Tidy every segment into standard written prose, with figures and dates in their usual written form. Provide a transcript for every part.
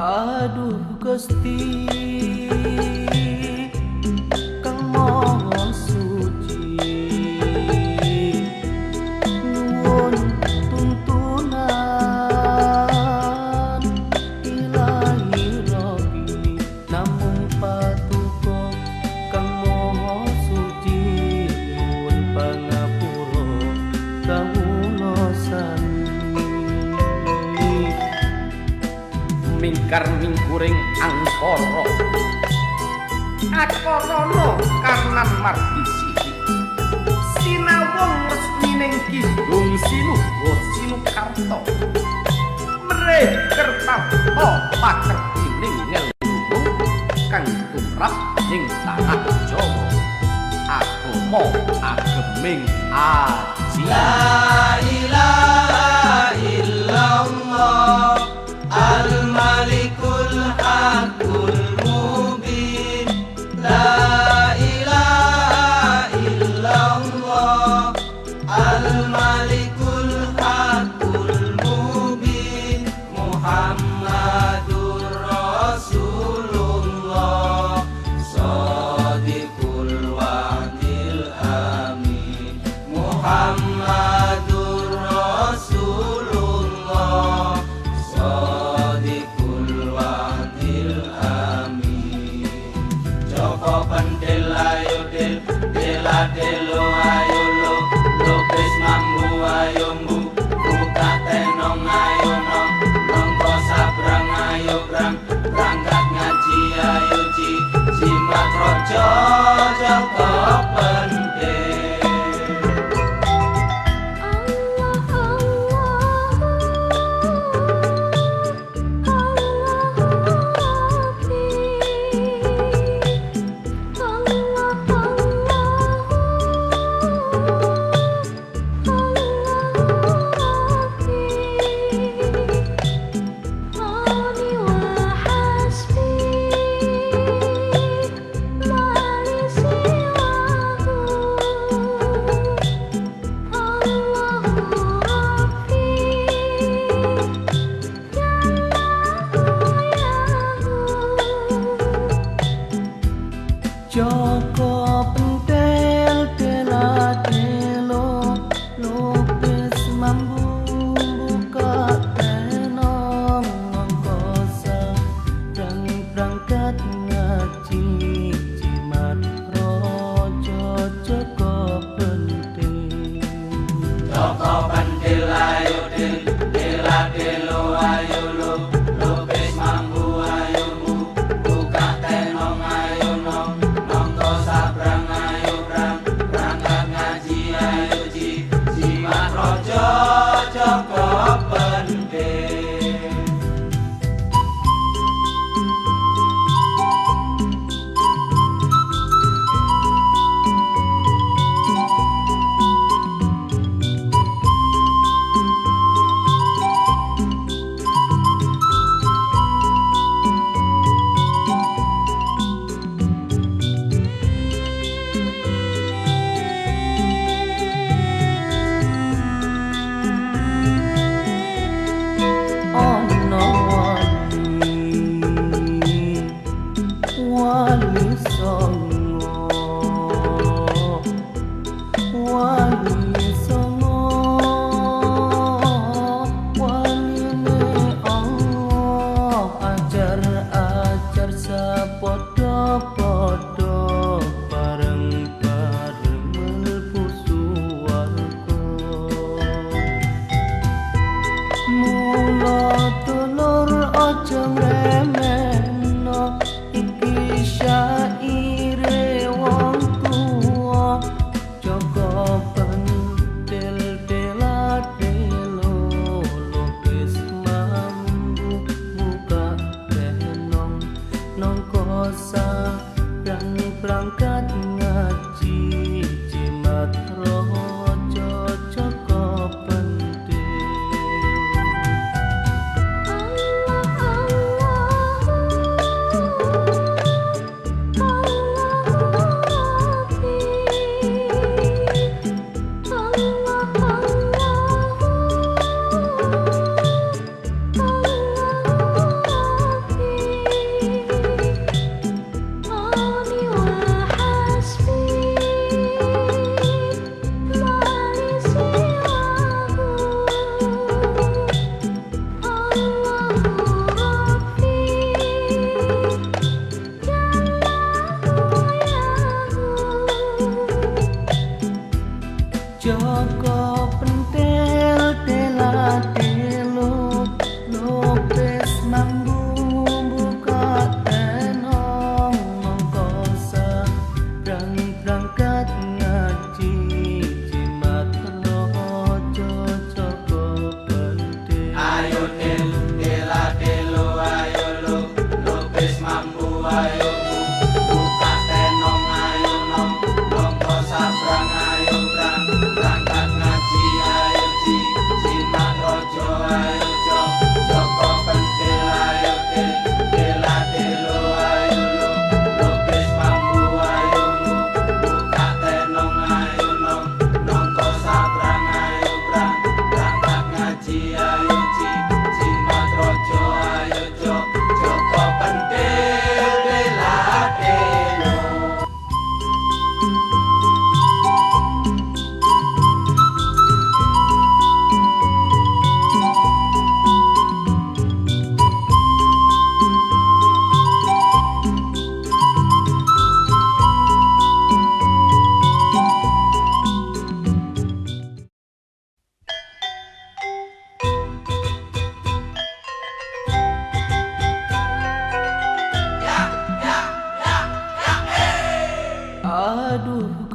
Aduh Gusti Kang Maha Suci nuwun tuntunan Ilahi Rabbi namung patuko Kang Maha Suci nuwun pangapura kawula sami mingkar mingkuring angkara akorana kanan mardisi sinawung resmining kidung sinuwun sinukarta mrih kertapa pakertining ngelung kang tumrap ing tanah Jawa agama ageming aji la ilaha illallah Al-Malikul Hakul Mubin La ilaha illallah Al-Malikul Hakul Mubin Muhammadur Rasulullah Shadiqul Wa'dil Amin Muhammadur Rasulullah Delo ayo lo pes mambu ayo mbu buka tenong ayo nong nongko sabrang ayo brang berangkat ngaji ayo jimat rojo joko penting Joko pentel tela telo lopes mambu buka tenong ngongkosa dan berangkat ngaji jimat rojo Joko pentel ayo tela telo ayo lo lopes mambu ayo bu buka tenong ayo nong sabrang ayo berangkat ngaji ayo jimat rojo Joko penting Wali songo waline Allah ajar sepodo-podo bareng-bareng mlebu swarga mula dulur aja ngremehno iki syaire wong tuwa Joko pentil tela telo lopes mambu buka tenong nongkosa dan berangkat ngaji jimat rojo Joko pentil Allah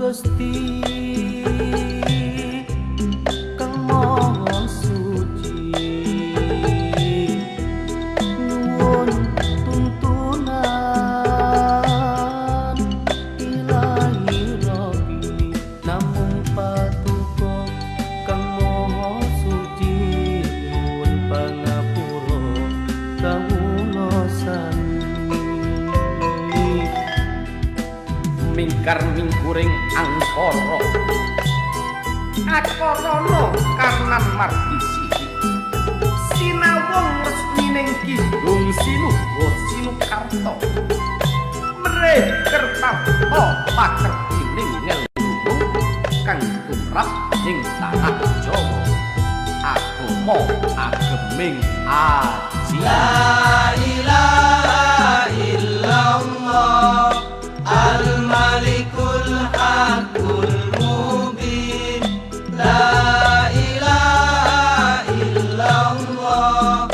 Gusti Kang Maha Suci nuwun tuntunan Ilahi Rabbi namung patuko Kang Maha Suci nuwun pangapura kawula sami mingkar mingkuring angkara akorana kanan mardisi sinawung resmining kidung sinuwun sinukarta mrih kertapa pakertining ngelmu kang tumrap ing tanah Jawa agama ageming aji La ilaha illallah Al-Malikul Hakul Mubin La ilaha illallah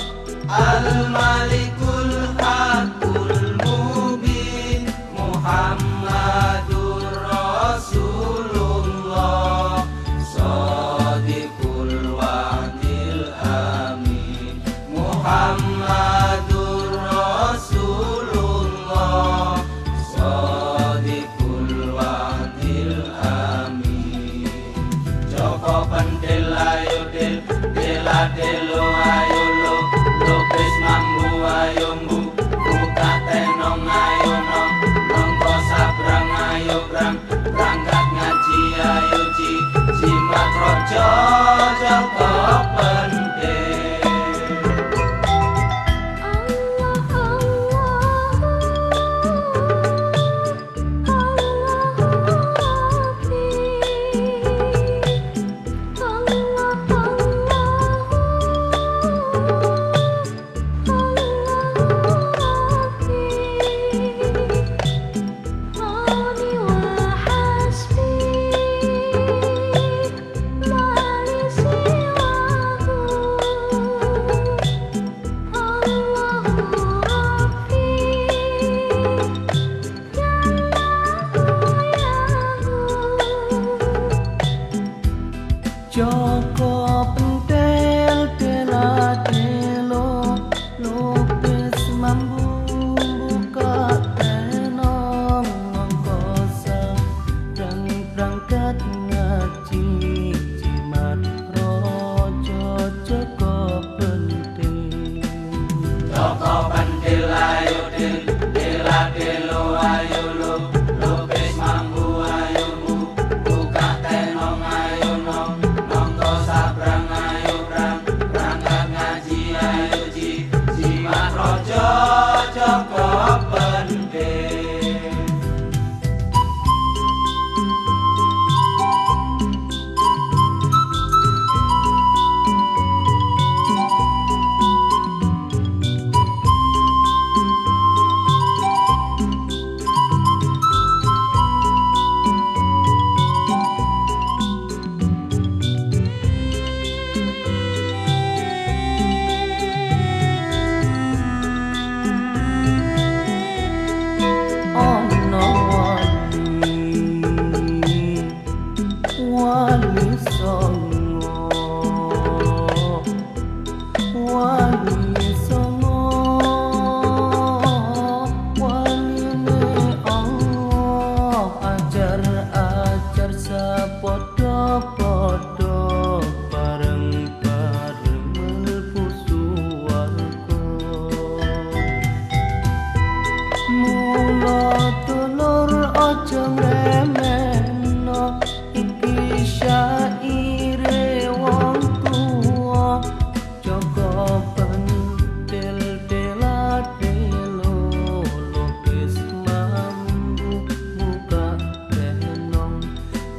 Al-Malikul Hakul Mubin Muhammadur Rasulullah Shadiqul Wa'dil Amin Muhammadur Rasulullah Shadiqul Wa'dil Amin Joko pentil ayo del Dela delo ayo lo Lopis mambu ayo mbu Buka tenong ayo nong Nongko sabrang ayo brang Berangkat ngaji ayo ji Jimat rojo Joko pentil Joko pentil dela delo lupis mambu buka tenong nongkosa dan berangkat ngaji jimat rojo Joko pentil Joko pentil ayo del Dela delo ayo lo Lupis mambu ayo bu Buka tenong ayo nong Nongko sabrang ayo brang Berangkat ngaji ayo ji Jimat rojo Joko pentil ono wali songo wali waline Allah ajar sapodo-podo bareng-bareng mlebu swarga mula dulur aja ngremehno iki syaire wong tuwa jaga pentil dela delo lukis mambu buka tenong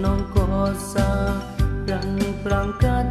nongkosa dan berangkat